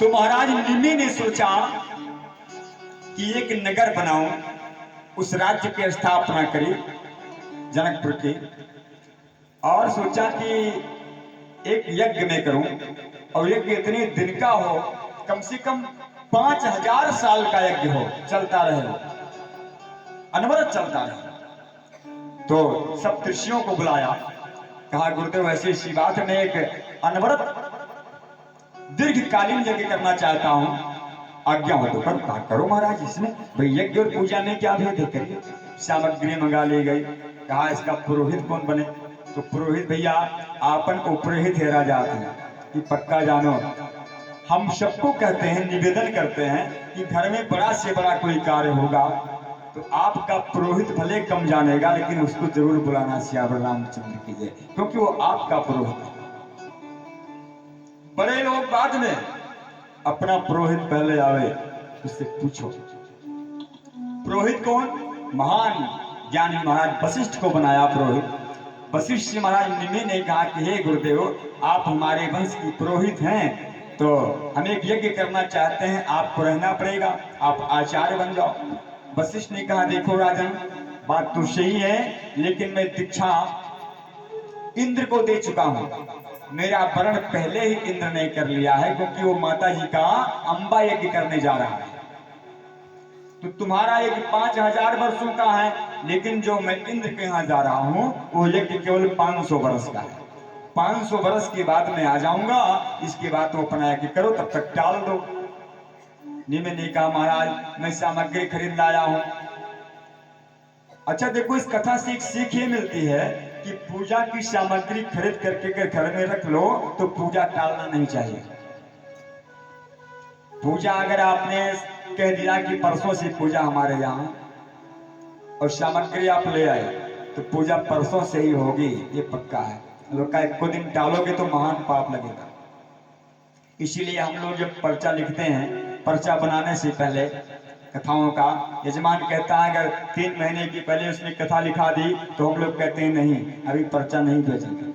तो महाराज निमि ने सोचा कि एक नगर बनाऊं, उस राज्य की स्थापना करी जनकपुर की, और सोचा कि एक यज्ञ में करूं, और यज्ञ इतने दिन का हो, कम से कम 5000 साल का यज्ञ हो, चलता रहे, हो अनवरत चलता रहे। तो सब ऋषियों को बुलाया, कहा गुरुदेव ऐसी ऐसी बात है, मैं एक अनवरत दीर्घकालीन यज्ञ करना चाहता हूं, आज्ञा हो तो करो महाराज। इसमें भाई यज्ञ और पूजा में क्या भेद है, करिए। सामग्री मंगा ली गई, कहा इसका पुरोहित कौन बने, तो पुरोहित भैया आपन उपरोहित है राजा कि पक्का जानो, हम सबको कहते हैं, निवेदन करते हैं कि घर में बड़ा से बड़ा कोई कार्य होगा तो आपका पुरोहित भले कम जानेगा, लेकिन उसको जरूर बुलाना सियावर रामचंद्र की जय, क्योंकि वो आपका पुरोहित है। बड़े लोग बाद में, अपना पुरोहित पहले आवे, उससे पूछो। पुरोहित कौन? महान ज्ञानी महाराज वशिष्ठ को बनाया पुरोहित। वशिष्ठ महाराज निमि ने कहा कि हे गुरुदेव, आप हमारे वंश की पुरोहित हैं, तो हम एक यज्ञ करना चाहते हैं, आपको रहना पड़ेगा, आप आचार्य बन जाओ। वशिष्ठ ने कहा देखो राजन, बात तो सही है, लेकिन मैं दीक्षा इंद्र को दे चुका हूं, मेरा वर्ण पहले ही इंद्र ने कर लिया है, क्योंकि वो माता जी का अंबा यज्ञ करने जा रहा है। तो तुम्हारा यज्ञ 5000 वर्षों का है, लेकिन जो मैं इंद्र के यहाँ जा रहा हूं वो यज्ञ केवल 500 वर्ष का है। 500 वर्ष के बाद मैं आ जाऊंगा, इसके बाद तो अपना यज्ञ करो, तब तक टाल दो। निमि ने कहा महाराज मैं सामग्री खरीद लाया हूं। अच्छा देखो, इस कथा से एक सीख ये मिलती है कि पूजा की सामग्री खरीद करके अगर घर में रख लो तो पूजा टालना नहीं चाहिए। पूजा अगर आपने कह दिया कि परसों से पूजा हमारे यहाँ, और सामग्री आप ले आए, तो पूजा परसों से ही होगी, ये पक्का है। लोग का एक दिन टालोगे तो महान पाप लगेगा। इसीलिए हम लोग जब पर्चा लिखते हैं, पर्चा बनाने से पहले कथाओं का यजमान कहता है अगर 3 महीने की पहले उसने कथा लिखा दी तो हम लोग कहते हैं नहीं, अभी पर्चा नहीं भेजेंगे,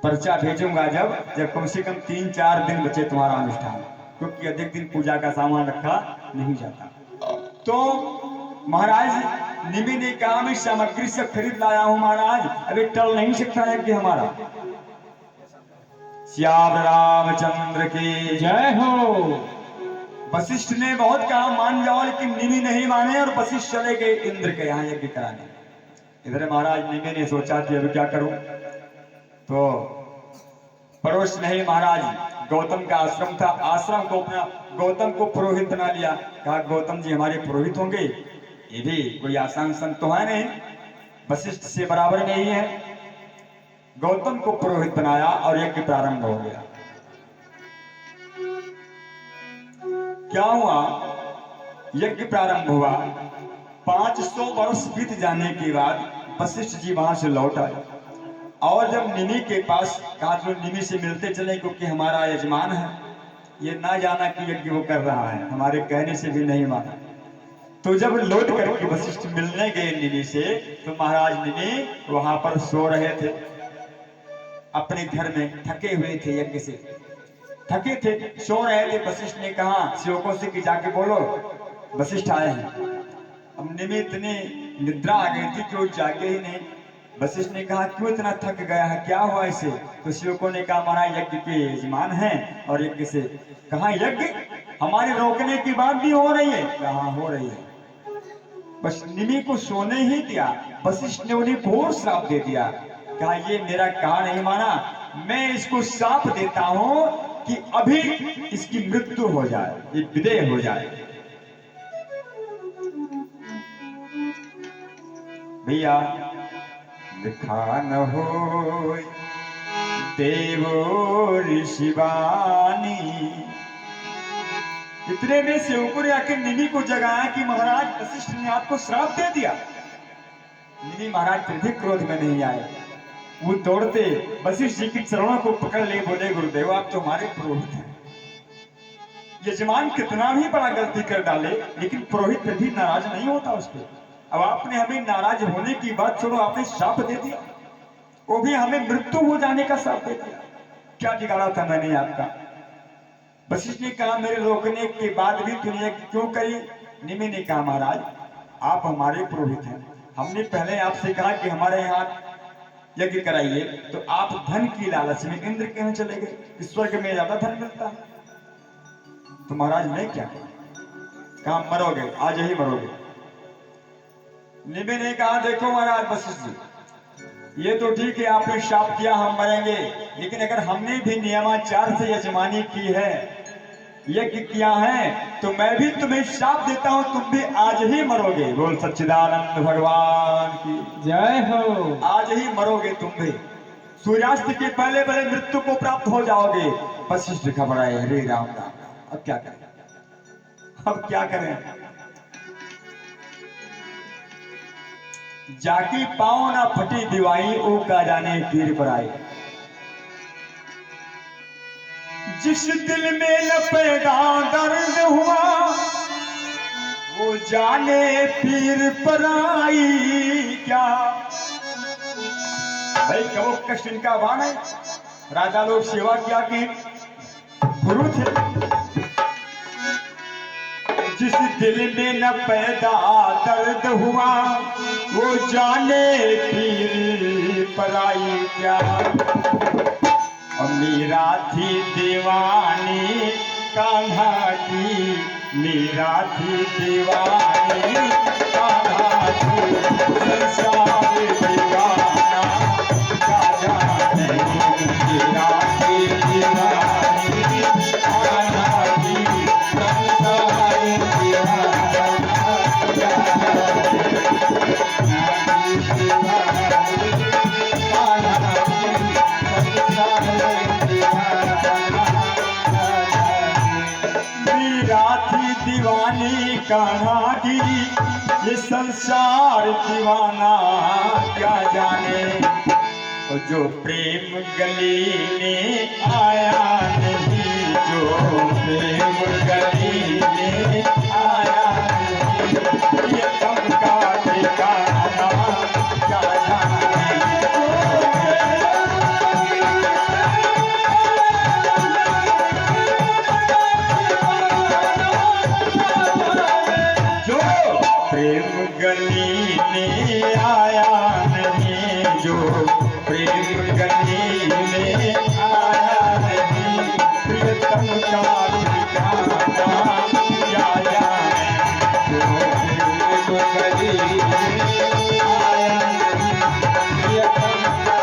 पर्चा भेजूंगा जब कम से कम 3-4 दिन बचे तुम्हारा अनुष्ठान, क्योंकि अधिक दिन पूजा का सामान रखा नहीं जाता। तो महाराज निमि ने कहा मैं सामग्री से खरीद लाया हूं महाराज, अभी टल नहीं सकता है कि हमारा। श्याम रामचंद्र की जय हो। वशिष्ठ ने बहुत कहा मान जाओ, लेकिन निमि नहीं माने और वशिष्ठ चले गए इंद्र के यहाँ यज्ञ कराने। इधर महाराज निमि ने सोचा कि अभी क्या करूं, तो पड़ोस में ही महाराज गौतम का आश्रम था, आश्रम को अपना गौतम को पुरोहित बना लिया। कहा गौतम जी हमारे पुरोहित होंगे, ये भी कोई आसान संत तो है नहीं, वशिष्ठ से बराबर में ही है। गौतम को पुरोहित बनाया और यज्ञ प्रारंभ हो गया। क्या हुआ, यज्ञ प्रारंभ हुआ। 500 वर्ष बीत जाने के बाद वशिष्ठ जी वहां से लौट आए, और जब निमि के पास कहा जो निमि से मिलते चले, क्योंकि हमारा यजमान है, ये ना जाना कि यज्ञ वो कर रहा है, हमारे कहने से भी नहीं माना। तो जब लौट करके वशिष्ठ मिलने गए निमि से, तो महाराज निमि वहां पर सो रहे थे, अपने घर में थके हुए थे, यज्ञ से थके थे, सो रहे थे। वशिष्ठ ने कहा सेवकों से कि जाके बोलो वशिष्ठ आए हैं। अब निमि इतनी निद्रा आ गई थी कि वो जागे ही नहीं। वशिष्ठ ने कहा क्यों इतना थक गया है, क्या हुआ इसे? तो सेवकों ने कहा हमारा यज्ञ के यजमान है, और यज्ञ से कहा यज्ञ हमारे रोकने की बात भी हो रही है, कहा हो रही है। बस निमि को सोने ही दिया, वशिष्ठ ने उन्हें घोर श्राप दे दिया। कहा ये मेरा कहा नहीं माना, मैं इसको श्राप देता हूं कि अभी इसकी मृत्यु हो जाए, ये विदेह हो जाए। भैया लिखा न हो देवो ऋषिवानी, इतने में सेवकों ने आकर निमि को जगाया कि महाराज वशिष्ठ ने आपको श्राप दे दिया। निमि महाराज फिर भी क्रोध में नहीं आए, वो दौड़ते वशिष्ठ जी के चरणों को पकड़ ले, बोले गुरुदेव आप तो हमारे पुरोहित हैं, यजमान कितना भी बड़ा गलती कर डाले लेकिन पुरोहित फिर भी नाराज नहीं होता उस पर। अब आपने हमें नाराज होने की बात छोड़ो, आपने श्राप दे दिया, वो भी हमें मृत्यु हो जाने का श्राप दे दिया, क्या बिगाड़ा था मैंने आपका? वशिष्ठ ने कहा मेरे रोकने के बाद भी तूने क्यों करी? निमि ने कहा महाराज आप हमारे पुरोहित हैं, हमने पहले आपसे कहा कि हमारे यहाँ यज्ञ कराइए, तो आप धन की लालच में इंद्र के यहाँ चले गए, स्वर्ग में ज्यादा धन मिलता है। तो महाराज मैं क्या कहा मरोगे, आज ही मरोगे। निमि ने कहा देखो महाराज वशिष्ठ जी, ये तो ठीक है आपने शाप किया हम मरेंगे, लेकिन अगर हमने भी नियमाचार से यजमानी की है, यज्ञ किया है, तो मैं भी तुम्हें शाप देता हूं, तुम भी आज ही मरोगे। बोल सच्चिदानंद भगवान की जय हो। आज ही मरोगे तुम भी, सूर्यास्त के पहले पहले मृत्यु को प्राप्त हो जाओगे। वशिष्ठ घबराए, हरे राम राम, अब क्या करें, अब क्या करें। जाकी पाओ ना फटी दिवाई, ओ का जाने पीर पर आई। जिस दिल में न पैदा दर्द हुआ, वो जाने पीर पर आई क्या। भाई कबो कष्ट इनका बाण है, राजा लोग सेवा किया के गुरु थे। जिस दिल में न पैदा दर्द हुआ, वो जाने पीर पर आई क्या। मीरा थी दीवानी कान्हा की, मीरा थी दीवानी कान्हा की, संसार दीवाना क्या जाने। मीरा थी दीवानी कान्हा की, संसार दीवाना क्या दीवानी कान्हा की, ये संसार दीवाना क्या जाने। और जो प्रेम गली में आया नहीं, जो प्रेम गली में आया नहीं, ये कम का ठिकाना क्या जाने। प्रेम गली में आया नहीं, जो प्रेम गली में आया नहीं, प्रियतम का ठिकाना क्या जाने। जो प्रेम गली में आया नहीं, प्रियतम का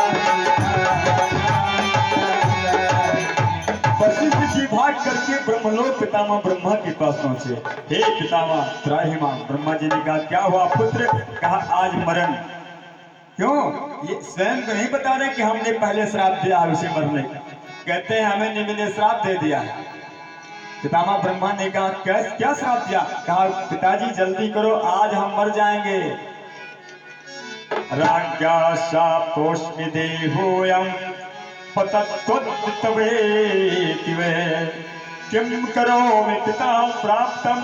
वशिष्ठ जी भाग करके ब्रह्मलोक पितामह ब्रह्मा के पास पहुंचे। हे पितामह त्राहिमाम। ब्रह्मा जी ने कहा क्या हुआ पुत्र? कहा आज मरण। क्यों? ये स्वयं को नहीं बता रहे कि हमने पहले श्राप दिया उसे मरने का, कहते हैं हमें निमि ने श्राप दे दिया। पितामह ब्रह्मा ने कहा क्या श्राप दिया? कहा पिताजी जल्दी करो आज हम मर जाएंगे। राज्ञा शापोष्मि देहोयम् पतत्वद्वितवे किम करोमि पिता प्राप्तं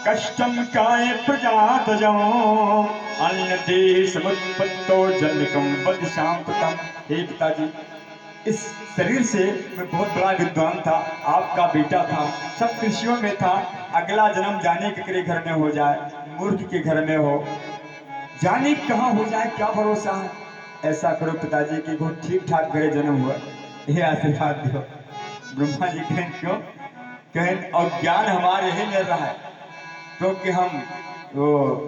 कष्टं काय प्रजातजं अन्यदेशमुत्पत्तो जन्मकं वदिशाम्पतम्। हे पिताजी, इस शरीर से मैं बहुत बड़ा विद्वान था, आपका बेटा था, सब कृषियों में था, अगला जन्म जाने के घर में हो जाए, मूर्ख के घर में हो, जाने कहाँ हो जाए क्या भरोसा है। ऐसा करो पिताजी की बहुत ठीक ठाक घरे जन्म हुआ, ये आशीर्वाद दो। ब्रह्मा जी कहें क्यों? कहें और ज्ञान हमारे ही मिल रहा है, क्योंकि हम वो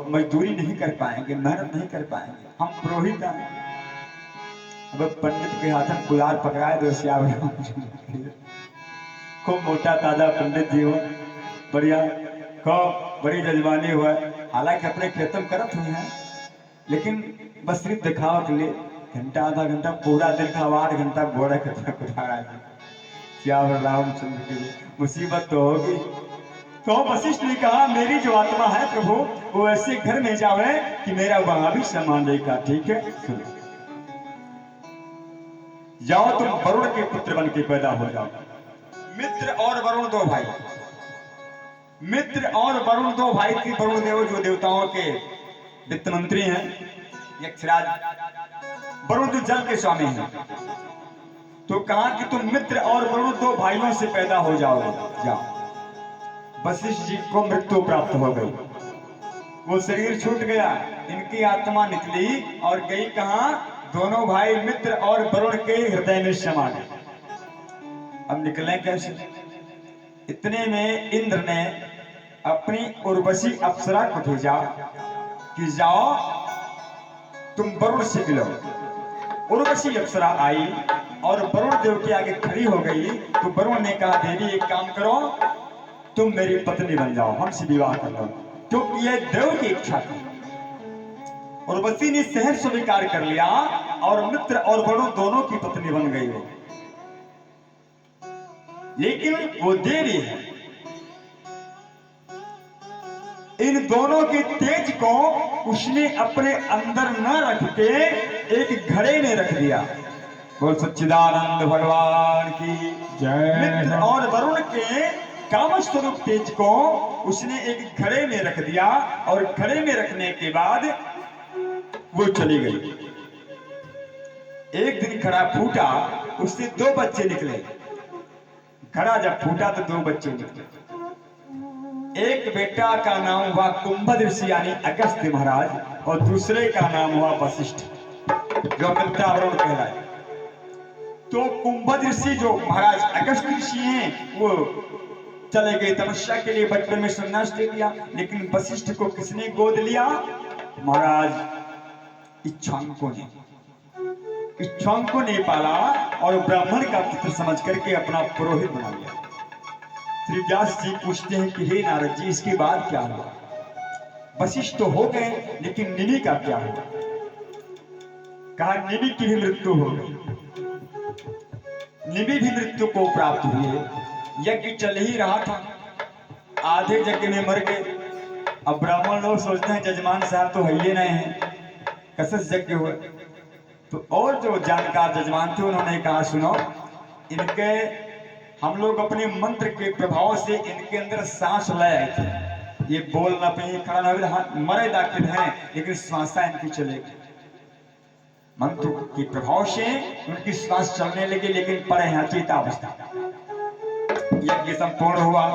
मजदूरी नहीं कर पाएंगे, मेहनत नहीं कर पाएंगे, हम पुरोहित हैं। अब पंडित के हाथ में कुदार पकड़ाए दो श्याम खूब मोटा ताजा पंडित जी हो, बढ़िया खूब बड़ी जजमानी हुआ, हालांकि अपने खेतों में करत हुए हैं, लेकिन बस सिर्फ दिखावा के लिए घंटा आधा घंटा पूरा दिन का 8 घंटा घोड़ा क्या रामचंद्र के लिए मुसीबत तो होगी। तो वशिष्ठ ने कहा मेरी जो आत्मा है प्रभु वो ऐसे घर में जावे कि मेरा वहां भी सम्मान रहेगा। ठीक है सुनो, जाओ तुम वरुण के पुत्र बन के पैदा हो जाओ। मित्र और वरुण दो भाई, मित्र और वरुण दो भाई थी। वरुण देव जो देवताओं के वित्त मंत्री हैं, यक्षराज। वरुण जो जल के स्वामी हैं। तो कहा कि तुम मित्र और वरुण दो भाइयों से पैदा हो जाओगे, जाओ। वशिष्ठ जी को मृत्यु प्राप्त हो गई, वो शरीर छूट गया, इनकी आत्मा निकली और गई कहा, दोनों भाई मित्र और वरुण के हृदय में समा गए। अब निकले कैसे? इतने में इंद्र ने अपनी उर्वशी अप्सरा को भेजा कि जाओ तुम वरुण से मिलो। उर्वशी अप्सरा आई और वरुण देव के आगे खड़ी हो गई। तो वरुण ने कहा, देवी एक काम करो, तुम मेरी पत्नी बन जाओ, हमसे विवाह कर लो, क्योंकि यह देव की इच्छा थी। उर्वशी ने सहर्ष स्वीकार कर लिया और मित्र और वरुण दोनों की पत्नी बन गई वो। लेकिन वो देवी है, इन दोनों के तेज को उसने अपने अंदर न रख के एक घड़े में रख दिया। बोल सच्चिदानंद भगवान की जय। मित्र और वरुण के काम स्वरूप तेज को उसने एक घड़े में रख दिया और घड़े में रखने के बाद वो चली गई। एक दिन घड़ा फूटा, उससे दो बच्चे निकले। घड़ा जब फूटा तो दो बच्चे निकले। एक बेटा का नाम हुआ कुंभद ऋषि यानी अगस्त्य महाराज और दूसरे का नाम हुआ वशिष्ठ, जो मित्रावरुण कहलाए। तो कुंभद ऋषि जो महाराज अगस्त्य ऋषि हैं वो चले गए तपस्या के लिए, बचपन में संन्यास दे दिया। लेकिन वशिष्ठ को किसने गोद लिया? महाराज इच्छांको ने। इच्छांको ने पाला और ब्राह्मण का पुत्र समझ करके अपना पुरोहित बना लिया। श्री व्यास जी पूछते हैं कि हे नारद जी, इसके बाद क्या हुआ? वशिष्ठ तो हो गए, लेकिन निमि का क्या हुआ? कहा निमि की भी मृत्यु हो गई। निमि भी मृत्यु को प्राप्त हुए। यज्ञ चल ही रहा था, आधे यज्ञ में मर गए। अब ब्राह्मण लोग सोचते हैं जजमान साहब तो है नहीं है, कसस यज्ञ हुए। तो और जो जानकार जजमान थे उन्होंने कहा, सुनो, इनके हम लोग अपने मंत्र के प्रभाव से इनके अंदर सांस लाए थे, ये बोल ना पाए, खड़ा ना हुए, मरे दाखिल हैं, लेकिन श्वासा इनकी चलेगी। मंत्र के प्रभाव से उनकी श्वास चलने लगी, लेकिन पड़े हैं अचेता अवस्था। यज्ञ संपूर्ण हुआ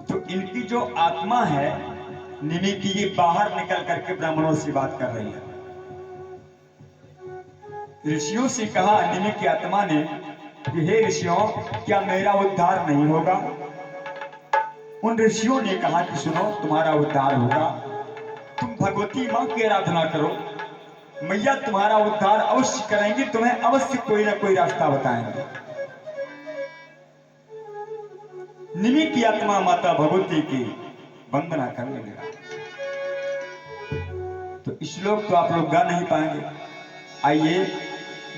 तो इनकी जो आत्मा है निमि की, ये बाहर निकल करके ब्राह्मणों से बात कर रही है। ऋषियों से कहा निमि की आत्मा ने कि हे ऋषियों, क्या मेरा उद्धार नहीं होगा? उन ऋषियों ने कहा कि सुनो, तुम्हारा उद्धार होगा, तुम भगवती मां की आराधना करो, मैया तुम्हारा उद्धार अवश्य करेंगी, तुम्हें अवश्य कोई ना कोई रास्ता बताएंगे। निमि की आत्मा माता भगवती की वंदना करने लगा। तो श्लोक तो आप लोग गा नहीं पाएंगे, आइए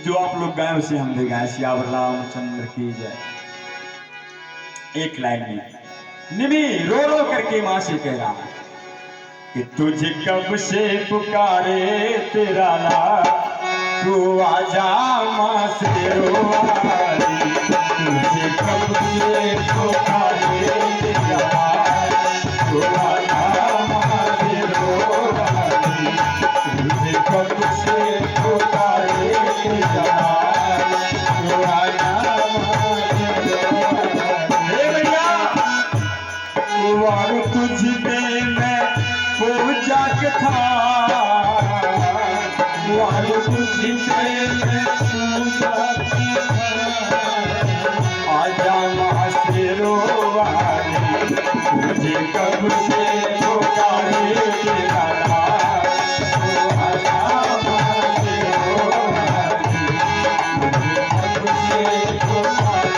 जो आप लोग गाए उसे हम भी गाए। सियावर रामचंद्र की जय। एक लाइन में निमि रो रो करके मां से कह रहा कि तुझे कब से पुकारे तेरा लाल, तू आजा मां से रोवारी। तुझे कब से पुकारे तेरा लाल, तू आजा मां से रोवारी। तुझे कब से पुकारे तेरा लाल, तू आजा मां से रोवारी। हे भैया, वार तुझ पे मैं पूजा कथा, वार तुझ पे मैं पूजा कथा। आजा मां से रोवारी, तुझे कब से पुकारे तेरा लाल, आजा मां से रोवारी। तुझे कब से पुकारे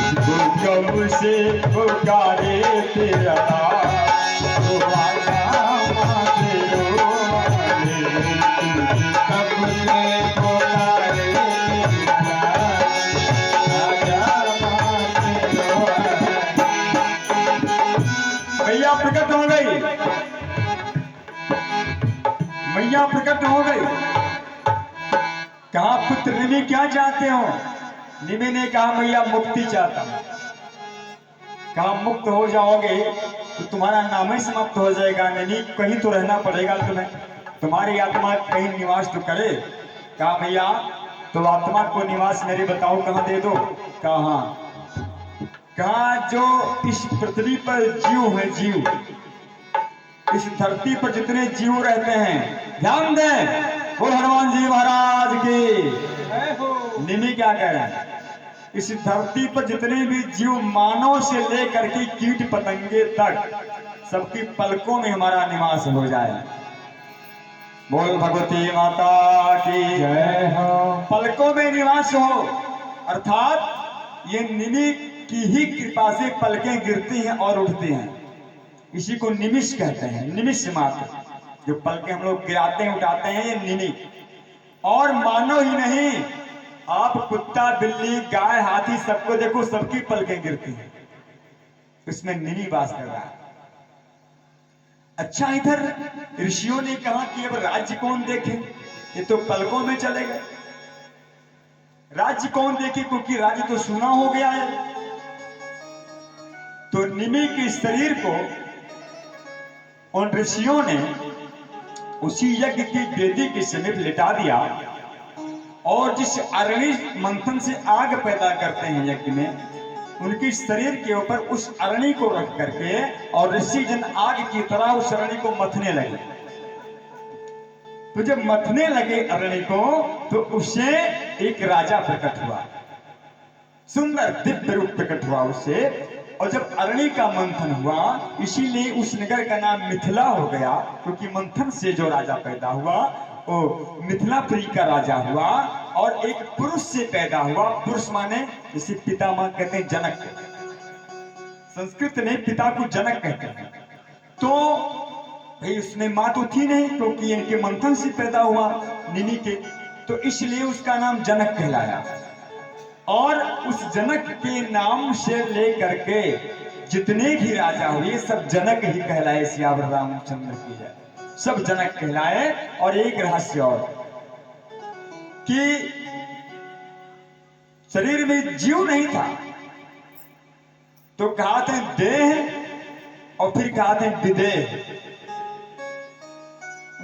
तेरा कब से पुकारे तेरा तो आजा मां से रोवारी। कब से पुकारे तेरा आजा मां से रोवारी। मैया प्रकट हो गई, मैया प्रकट हो गई। कहा पुत्र निमि क्या चाहते हो? निमि ने कहा मैया मुक्ति चाहता हूं। कहा मुक्त हो जाओगे तो तुम्हारा नाम ही समाप्त हो जाएगा, नहीं कहीं तो रहना पड़ेगा तुम्हें, तुम्हारी आत्मा कहीं निवास तो करे। कहा भैया तो आत्मा को निवास मेरे बताओ कहाँ दे दो। कहा जो इस पृथ्वी पर जीव है, जीव इस धरती पर जितने जीव रहते हैं, ध्यान दें, बोल हनुमान जी महाराज की। निमी क्या कह रहे हैं, इस धरती पर जितने भी जीव मानव से लेकर के कीट पतंगे तक सबकी पलकों में हमारा निवास हो जाए। बोल भगवती माता की जय हो। पलकों में निवास हो अर्थात ये निमि की ही कृपा से पलकें गिरती हैं और उठती हैं, इसी को निमिष कहते हैं। निमिष मात्र जो पलकें हम लोग गिराते हैं उठाते हैं, ये निमि। और मानव ही नहीं, आप कुत्ता बिल्ली गाय हाथी सबको देखो, सबकी पलकें गिरती हैं, इसमें निमि वास कर रहा है। अच्छा, इधर ऋषियों ने कहा कि अब राज्य कौन देखे, ये तो पलकों में चले गए। राज्य कौन देखे, क्योंकि राज्य तो सूना हो गया है। तो निमि के शरीर को उन ऋषियों ने उसी यज्ञ की वेदी के समीप लिटा दिया, और जिस अरणि मंथन से आग पैदा करते हैं यज्ञ में, उनके शरीर के ऊपर उस अरणि को रख करके और ऋषि जन आग की तरह उस अरणि को मथने लगे। तो जब मथने लगे अरणि को, तो उससे एक राजा प्रकट हुआ, सुंदर दिव्य रूप प्रकट हुआ उससे। और जब अरणि का मंथन हुआ, इसीलिए उस नगर का नाम मिथिला हो गया, क्योंकि मंथन से जो राजा पैदा हुआ वो मिथिलापुरी का राजा हुआ। और एक पुरुष से पैदा हुआ, पुरुष माने जिसे पितामह कहते हैं, जनक, संस्कृत में पिता को जनक कहते हैं। तो भाई उसमें मां तो थी नहीं, क्योंकि इनके मंथन से पैदा हुआ निमि के, तो इसलिए उसका नाम जनक कहलाया। और उस जनक के नाम से लेकर के जितने भी राजा हुए सब जनक ही कहलाए। सियावर रामचंद्र की जय, सब जनक कहलाए। और एक रहस्य और कि शरीर में जीव नहीं था, तो कहा थे देह और फिर कहा थे विदेह।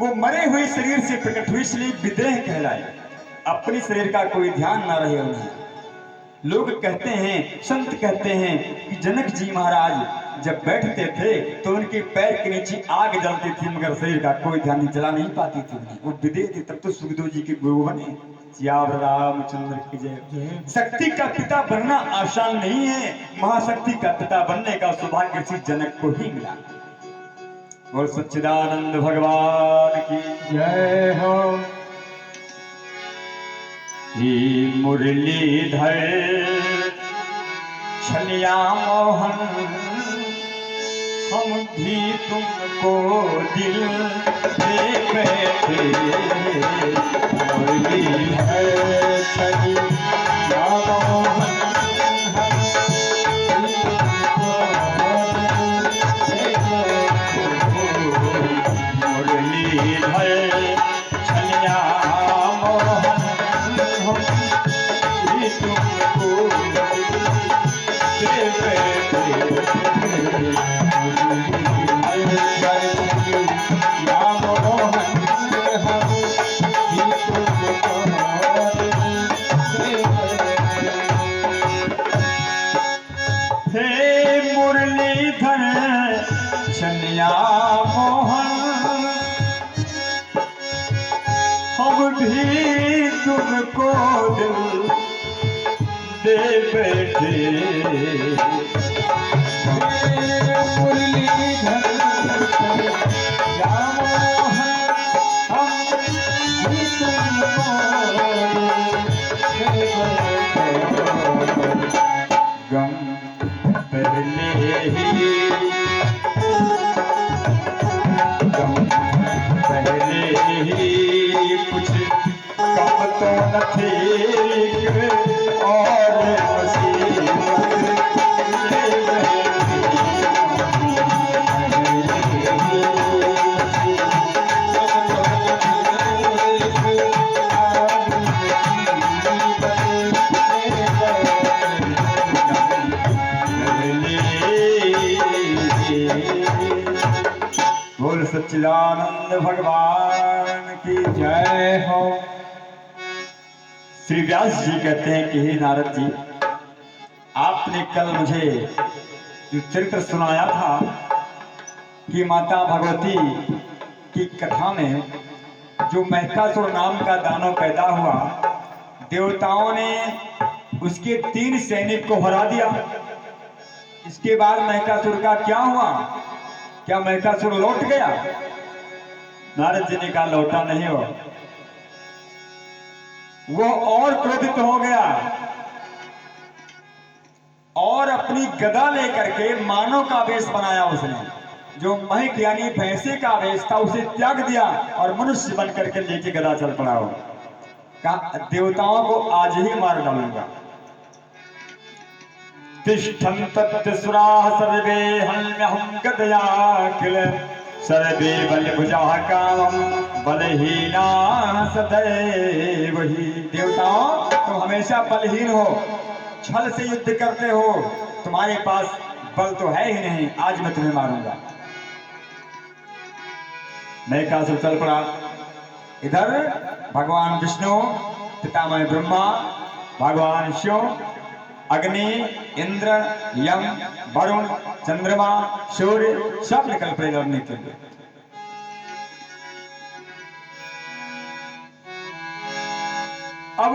वो मरे हुए शरीर से प्रकट हुई, इसलिए विदेह कहलाए। अपने शरीर का कोई ध्यान ना रहे उन्हें। लोग कहते हैं, संत कहते हैं कि जनक जी महाराज जब बैठते थे तो उनके पैर के नीचे आग जलती थी, मगर शरीर का कोई ध्यान जला नहीं पाती थी। वो विदेह थी, तब तो सुखदेव जी के गुरु बने। सियावर रामचंद्र की जय। शक्ति का पिता बनना आसान नहीं है, महाशक्ति का पिता बनने का सौभाग्य किसी जनक को ही मिला। और सच्चिदानंद भगवान की जय हो। मुरलीधर छलिया मोहन, हम भी तुमको दिल दे बैठे। मुरलीधर छलिया मोहन, मुरलीधर छलिया छलिया मोहन, हम भी तुमको दिल दे बैठे। मुरलीधर छलिया मोहन, हम भी तुमको दे बैठे। गम पहले ही कुछ कम तो न थी और सच्चिदानंद भगवान की जय हो। श्री व्यास जी कहते हैं कि हे नारद जी, आपने कल मुझे जो चरित्र सुनाया था कि माता भगवती की कथा में जो महिषासुर नाम का दानव पैदा हुआ, देवताओं ने उसके 3 सैनिक को हरा दिया। इसके बाद महिषासुर का क्या हुआ? क्या महिषासुर लौट गया? नारद जी ने कहा लौटा नहीं हो, वो और क्रोधित हो गया और अपनी गदा लेकर के मानव का वेश बनाया। उसने जो महिक यानी भैंसे का वेश था उसे त्याग दिया और मनुष्य बन करके लेके गदा चल पड़ा। हो कहा देवताओं को आज ही मार डालूंगा। तिष्ठन् तत्सुराः सर्वे हन्यहं गदया किल सर्वे बलभुजाः कामं बलहीनाः सदैव हि। देवताओं तुम हमेशा बलहीन हो, छल से युद्ध करते हो, तुम्हारे पास बल तो है ही नहीं, आज मैं तुम्हें मारूंगा। महिषासुर चल पड़ा। इधर भगवान विष्णु, पितामह ब्रह्मा, भगवान शिव, अग्नि, इंद्र, यम, वरुण, चंद्रमा, सूर्य सब निकल पड़े लड़ने के लिए। अब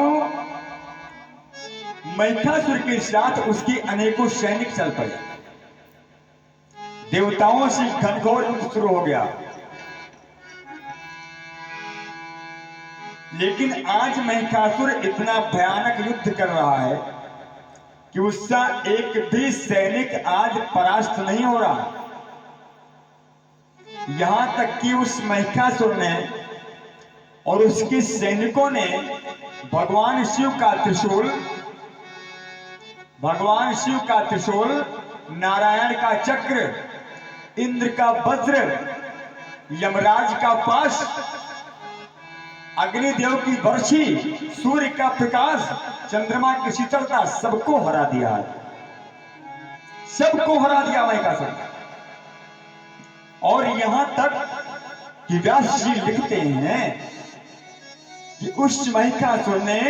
महिषासुर के साथ उसके अनेकों सैनिक चल पड़े। देवताओं से घनघोर युद्ध शुरू हो गया। लेकिन आज महिषासुर इतना भयानक युद्ध कर रहा है कि उसका एक भी सैनिक आज परास्त नहीं हो रहा। यहां तक कि उस महिषासुर ने और उसके सैनिकों ने भगवान शिव का त्रिशूल, नारायण का चक्र, इंद्र का वज्र, यमराज का पाश, अग्निदेव की बर्छी, सूर्य का प्रकाश, चंद्रमा की शीतलता, सबको हरा दिया। सबको हरा दिया महिषासुर। और यहां तक कि व्यास जी लिखते हैं कि उस महिषासुर ने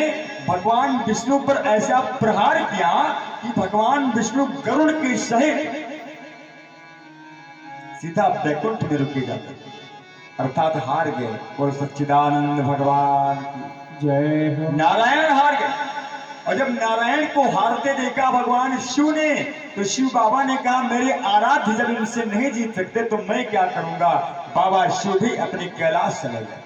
भगवान विष्णु पर ऐसा प्रहार किया कि भगवान विष्णु गरुड़ के सहित सीधा वैकुंठ में रुके जाते, अर्थात हार गए। और सच्चिदानंद भगवान की जय हो। नारायण हार गए। और जब नारायण को हारते देखा भगवान शिव ने, तो शिव बाबा ने कहा मेरे आराध्य जब इनसे नहीं जीत सकते तो मैं क्या करूंगा। बाबा शिव भी अपने कैलाश चले गए।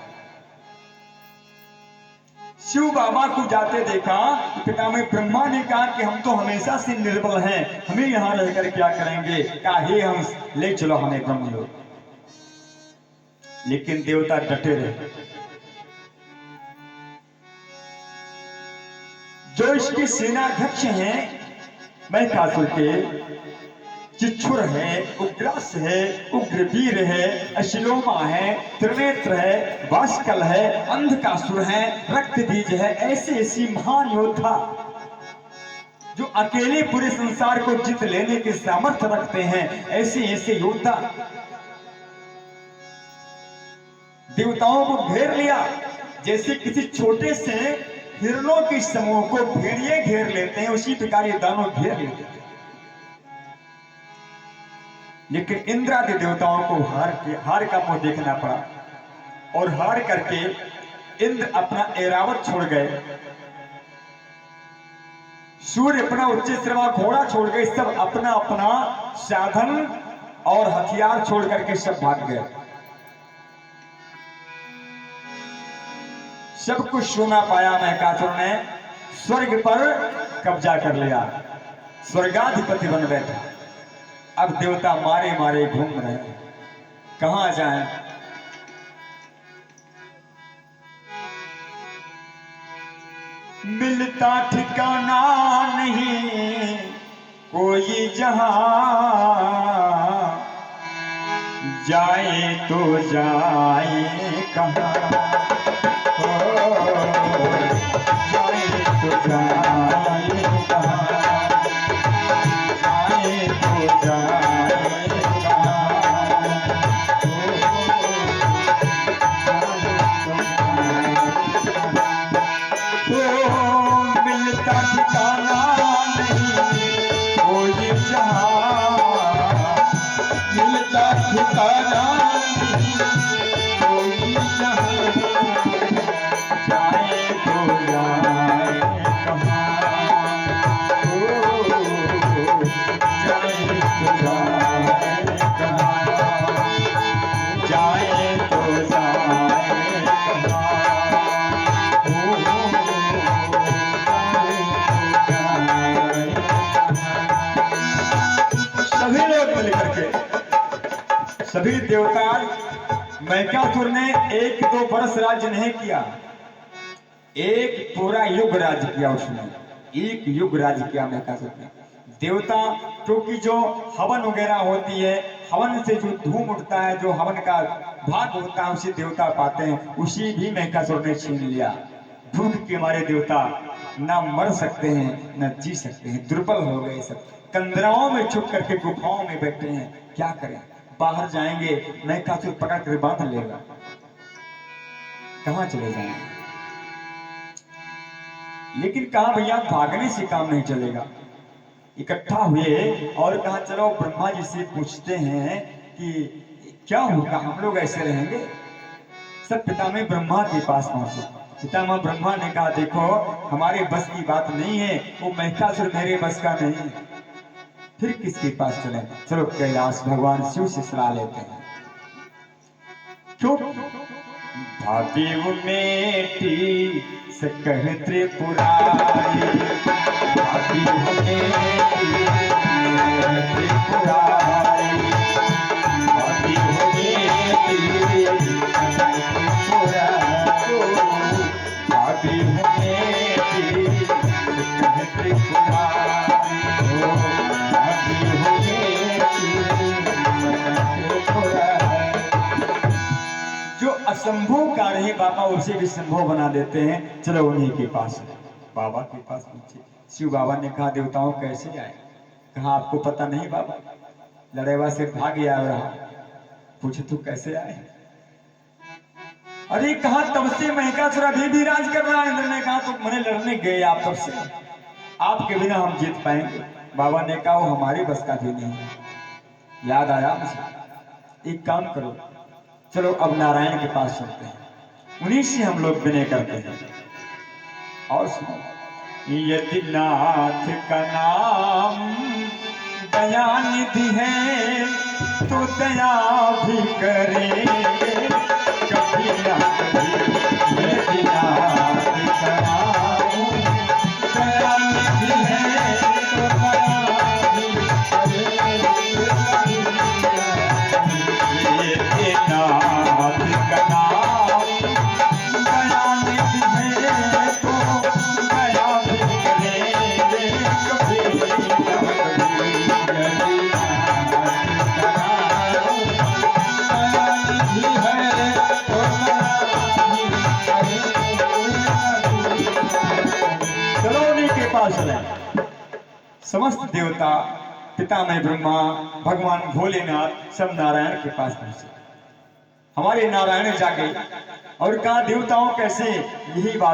शिव बाबा को जाते देखा, पितामह ब्रह्मा ने कहा कि हम तो हमेशा से निर्बल हैं, हमें यहां रहकर क्या करेंगे। कहा हे हंस, ले चलो हमें ब्रह्मलोक। लेकिन देवता डटे रहे। जो इसके सेनाध्यक्ष हैं महिषासुर के, चिच्छुर है, उग्रास है, उग्रवीर है, अश्लोमा है, त्रिनेत्र है, वास्कल है, अंधकासुर है, रक्तबीज है, ऐसे महान योद्धा जो अकेले पूरे संसार को जीत लेने के सामर्थ्य रखते हैं, ऐसे योद्धा देवताओं को घेर लिया। जैसे किसी छोटे से हिरणों के समूह को भेड़िए घेर लेते हैं, उसी प्रकार ये दानव घेर लेते हैं। लेकिन इंद्रादि देवताओं को हार का मुंह देखना पड़ा और हार करके इंद्र अपना ऐरावत छोड़ गए, सूर्य अपना उच्च श्रवा घोड़ा छोड़ गए, सब अपना अपना साधन और हथियार छोड़ करके सब भाग गए। सब कुछ सोना पाया महिषासुर ने, स्वर्ग पर कब्जा कर लिया, स्वर्गाधिपति बन बैठा। अब देवता मारे मारे घूम रहे हैं, कहां जाएं। मिलता ठिकाना नहीं कोई जहां, जाए तो जाए कहां, जाए तो जाए कहां, जाए तो जाए कहां। सभी देवता, महिषासुर ने 1-2 वर्ष राज्य नहीं किया, एक पूरा युग राज्य किया उसने, एक युग राज्य किया महिषासुर ने। देवता, क्योंकि जो हवन वगैरह होती है, हवन से जो धूम उठता है, जो हवन का भाग होता है, उसे देवता पाते हैं, उसी भी महिषासुर ने छीन लिया। भूख के मारे देवता ना मर सकते हैं ना जी सकते हैं, दुर्बल हो गए सब, कंदराओं में छुप करके गुफाओं में बैठे हैं। क्या करें, बाहर जाएंगे महिषासुर पकड़ कर बांध लेगा, कहां चले जाएंगे। लेकिन कहा भैया भागने से काम नहीं चलेगा। इकट्ठा हुए और कहा चलो ब्रह्मा जी से पूछते हैं कि क्या होगा, हम लोग ऐसे रहेंगे। सब पितामह ब्रह्मा के पास पहुंचे। पितामह ब्रह्मा ने कहा देखो हमारे बस की बात नहीं है, वो महिषासुर मेरे बस का नहीं है, फिर किसके पास चले। चलो कैलाश भगवान शिव से सलाह लेते हैं। क्यों भाभी मेटी सकह त्रिपुरारी, भाभी मेटी त्रिपुरारी, भाभी मेटी भाभी मेटी सकह त्रिपुरारी, भाभी मेटी सकह त्रिपुरारी। जो असंभव कार्य है बाबा उसे भी संभव बना देते हैं। चलो उन्हीं के पास, बाबा के पास पूछे। शिव बाबा ने कहा देवताओं कैसे आए। कहा आपको पता नहीं बाबा, लड़ेवा से भाग गया रहा। पूछे तू कैसे आए। अरे कहा तब से महिषासुर अभी भी राज कर रहा है। इंद्र ने कहा तो मैंने लड़ने गए आप तब से, आपके बिना हम जीत पाएंगे। बाबा ने कहा वो हमारी बस का भी नहीं है। याद आया मुझे, एक काम करो चलो अब नारायण के पास चलते हैं, उन्हीं से हम लोग विनय करते हैं। और सुनो, यदि नाथ का नाम दया निधि है तो दया भी करेंगे कभी ना कभी। यदि नाथ का नाम दया निधि है तो दया भी करेंगे कभी ना। नाथ का नाम दया निधि है तो दया भी करेंगे कभी ना कभी। यदि नाथ का नाम दया निधि है तो दया भी करेंगे। चलो उन्हीं के पास चले। समस्त देवता, पितामह ब्रह्मा, भगवान भोलेनाथ सब नारायण के पास पहुंचे। हमारे नारायण जागे और कहा देवताओं कैसे, यही बात